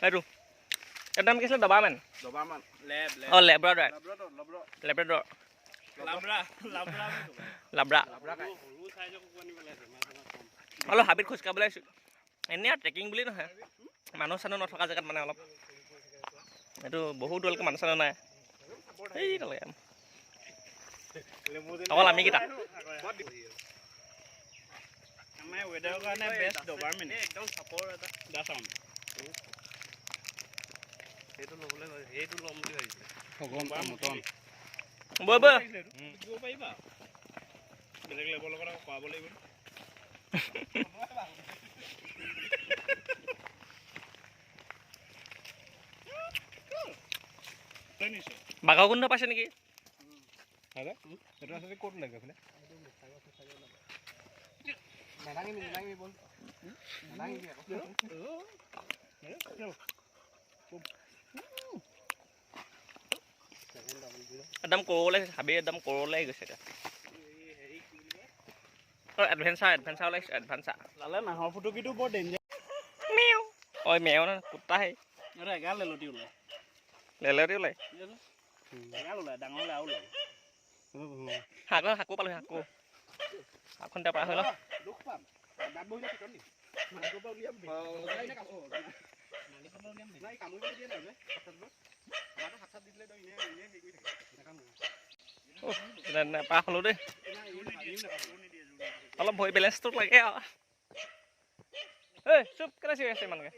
এইটো এটা নাম কি আছিলে ডবাৰমেন অঁ লেব্ৰাডৰ লাব্ৰা অলপ হাবিত খোজকাঢ়িবলৈ আহিছোঁ এনেই আৰু ট্ৰেকিং বুলি নহয় মানুহ চানুহ নথকা জেগাত মানে অলপ এইটো বহুত দূৰলৈকে মানুহ চানুহ নাই এই তালৈকে অকল আমি কেইটা ৱেডাৰৰ কাৰণে বেষ্ট ডবাৰমেন একদম চাপৰ এটা দা চাউণ্ড সেইটো ল'বলৈ সেইটো ল'ম বুলি ভাবিছিলে মটন বৈ বৈ দিব পাৰিবা বেলেগ লেবৰ লগত আকৌ কৰাব লাগিব বাঘৰ গোন্ধ পাইছে নেকি ক'ত লাগে এইফালে একদম কৰলৈ হাবি একদম কৰলৈ গৈছে এতিয়া এডভেঞ্চাৰ ওলাইছে এডভেঞ্চাৰ লালে নাহৰ ফুটুকিটো বৰ ডেঞ্জাৰ মেও ঐ মেও ন কুত্তাহে আৰু এগাল লেলতি ওলায় লেলেটি ওলাই এগাল ওলায় ডাঙৰ হ'লে আৰু ওলাব শাকো পালোঁ শাকখন এতিয়া পাৰ হৈ লওক দুখ পাম দাঁত বহিলে পিটন নি পাৰ হ'লো দেই অলপ ভৰি বেলেঞ্চটো লাগে আৰু ঐ চুপ কেলে চিঞৰি আছে ইমানকৈ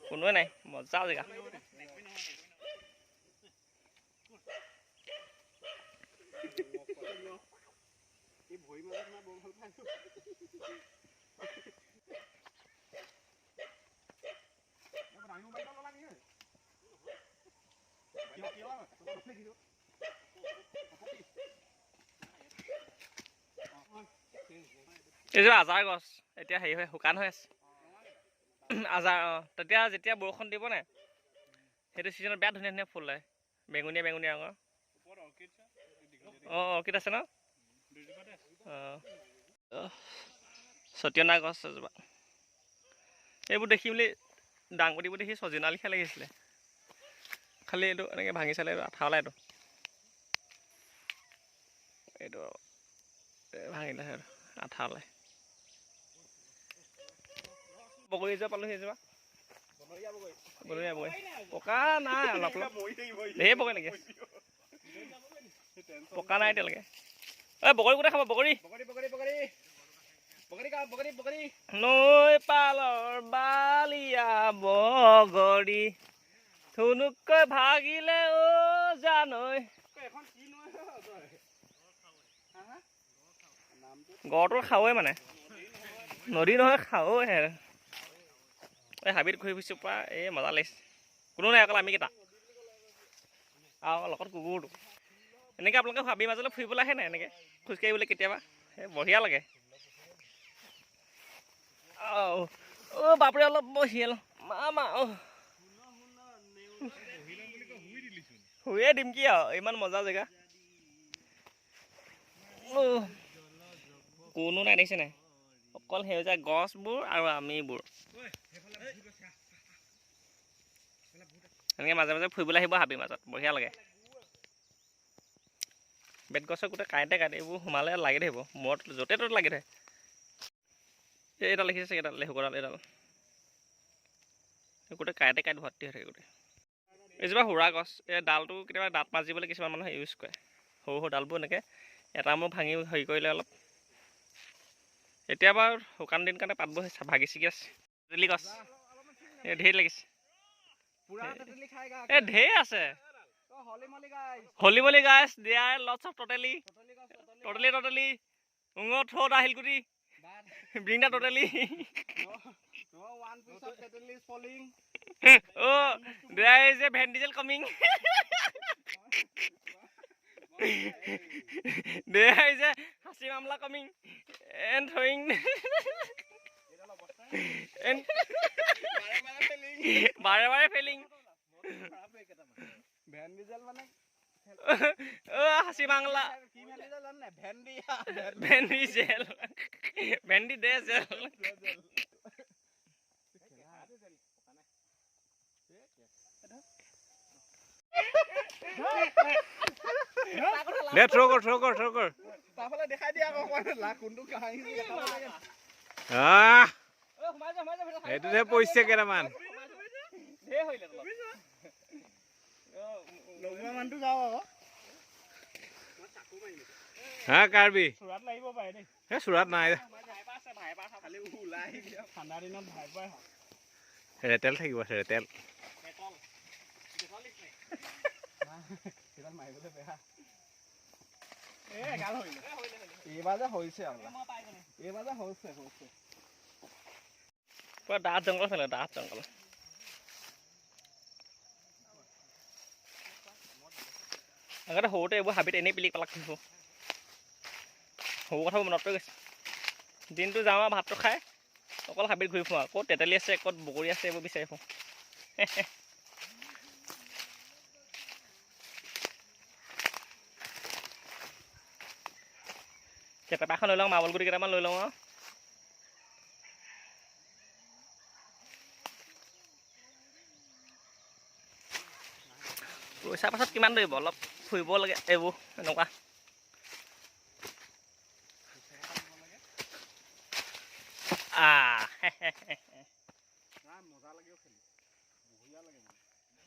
কোনোৱে নাই মজা জেগা এইযোৰ আজাৰ গছ এতিয়া হেৰি হৈ শুকান হৈ আছে আজাৰ তেতিয়া যেতিয়া বৰষুণ দিব নাই সেইটো ছিজনত বেয়া ধুনীয়া ধুনীয়া ফুল লয় বেঙুনীয়া ৰঙৰ অৰ্কিড আছে ন ছটিয়না গছ এজোপা এইবোৰ দেখি বুলি ডাংবডিবোৰ দেখি ছজিনা লিখা লাগিছিলে খালি এইটো এনেকৈ ভাঙি চালে এইটো আঠা ওলাই এইটো ভাঙিলে সেইটো আঠা ওলাই বগৰী এজোপা পালোঁ সেইজোপা বনৰীয়া বগৰী পকা নাই অলপ ঢেৰ বগৰী লাগি আছে পকা নাই এতিয়ালৈকে ঐ বগৰী গোটেই খাব বগৰী নৈ পালৰ বালিয়া বগৰী থুনুকৈ ভাগিলে অ' জানৈ গড়টো খাওঁৱে মানে নদী নহয় খাওঁৱে এই হাবিত ঘূৰি ফুৰিছোঁ পৰা এই মজা লাগিছে কোনো নাই অকল আমি কেইটা আৰু লগত কুকুৰটো এনেকৈ আপোনালোকে হাবিৰ মাজলৈ ফুৰিবলৈ আহে নাই এনেকৈ খোজকাঢ়িবলৈ কেতিয়াবা এই বঢ়িয়া লাগে অ' বাপৰে অলপ বহিল মা শুয়ে দিম কি আৰু ইমান মজা জেগা কোনো নাই দেখিছে নাই অকল সেউজীয়া গছবোৰ আৰু আমিবোৰ এনেকৈ মাজে মাজে ফুৰিবলৈ আহিব হাবিৰ মাজত বঢ়িয়া লাগে বেতগছৰ গোটেই কাঁইতে এইবোৰ সোমালে লাগি থাকিব মূৰত য'তে ত'তে লাগি থাকে এইডাল দেখিছে এইডাল লেহুকডাল এইডাল গোটেই কাঁইতে ভৰ্তি হৈ থাকে গোটেই এইজোপা সুৰা গছ এই ডালটো কেতিয়াবা দাঁত মাজিবলৈ কিছুমান মানুহে ইউজ কৰে সৰু ডালবোৰ এনেকৈ এটা মোৰ ভাঙি হেৰি কৰিলে অলপ এতিয়া বাৰু শুকান দিন কাৰণে পাতবোৰ ভাগি ছিগি আছে তেতেলী গছ এই ঢেৰ লাগিছে এই ঢেৰ আছে হলিমলি গাছ দিয়াৰ লটছ অফ টটেলি উঙত থোদা শিলগুটি bring the totally no one piece of kettle is falling oh there is a Van Diesel coming there is a Hasim Amla coming and throwing and bare failing Van Diesel mane Hasim Amla Van Diesel De throw' কৰ তাৰফালে দেখাই দিয়া আকৌ অকণমান লা কোনটো কাহিনী দেখাব লাগে সেইটোহে পৰিছে কেইটামান লগোৱা মানুহটো যাওঁ আকৌ হা কাৰ্বি চুৰাত লাগিব পাৰে দেই এই চুৰাত নাই খালি ওলাই ঠাণ্ডা দিনত ভাই পাই ৰেতেল থাকিব ৰেতেল মাৰিবলৈ বেয়া এগাল হৈলে এইবাৰ যে হৈছে এইবাৰ যে হৈছে পুৰা ডাঠ জংঘল ফালে ডাঠ জংঘল আগতে সৰুতে এইবোৰ হাবিত এনেই পিলিক পালাক ঘূৰিব সৰু কথাবোৰ মনত পৰি গৈছে দিনটো যাওঁ আৰু ভাতটো খাই অকল হাবিত ঘূৰি ফুৰোঁ আৰু ক'ত তেতেলী আছে ক'ত বগৰী আছে এইবোৰ বিচাৰি ফুৰোঁ কেটেপা এখন লৈ লওঁ মাৰ্বল গুটি কেইটামান লৈ লওঁ আৰু পইচাৰ পাছত কিমান দৌৰিব অলপ ফুৰিব লাগে এইবোৰ এনেকুৱা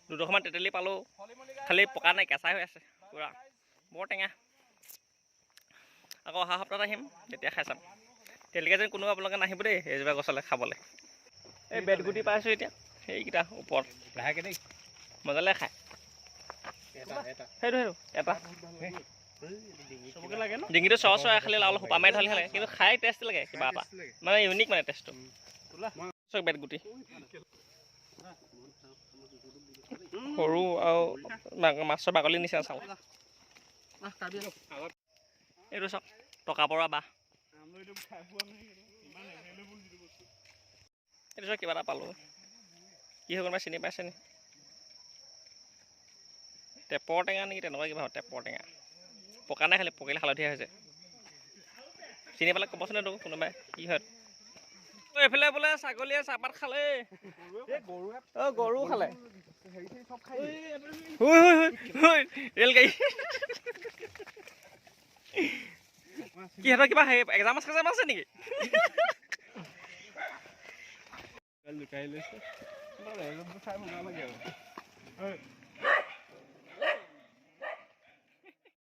দুডোখৰমান তেতেলী পালোঁ খালি পকা নাই কেঁচা হৈ আছে পুৰা বৰ টেঙা আকৌ অহা সপ্তাহত আহিম তেতিয়া খাই চাম তেতিয়ালৈকে যেন কোনোবা আপোনালোকে নাহিব দেই এইজোপা গছলৈ খাবলৈ এই বেতগুটি পাইছোঁ এতিয়া সেইকেইটা ওপৰত লাহেকে দেই মজালৈ খায় সেইটো এটা চবকে লাগে ন ডিঙিটো চৰ চৰাই খালি অলপ সোপা মাৰি ধৰিলে লাগে কিন্তু খাই টেষ্ট লাগে কিবা এটা মানে ইউনিক মানে টেষ্টটো চব বেতগুটি সৰু আৰু মাছৰ বাকলিৰ নিচিনা চাওঁ এইটো চাওক টকা পৰা বাঁহ এইটো চাওক কিবা এটা পালোঁ কি হৈ কোনোবাই চিনি পাইছে নি টেপৰ টেঙা নেকি তেনেকুৱা কিবা হয় টেপৰ টেঙা পকা নাই খালি পকিলে হালধীয়া হৈছে চিনি পালে ক'বচোন এইটো কোনোবাই কি হয় এইফালে বোলে ছাগলীয়ে চাহপাত খালে গৰু খালে ৰেল গাড়ী কি সিহঁতৰ কিবা এক্সাম আছে নেকি লুকাই লৈছে চাই মজা লাগে আৰু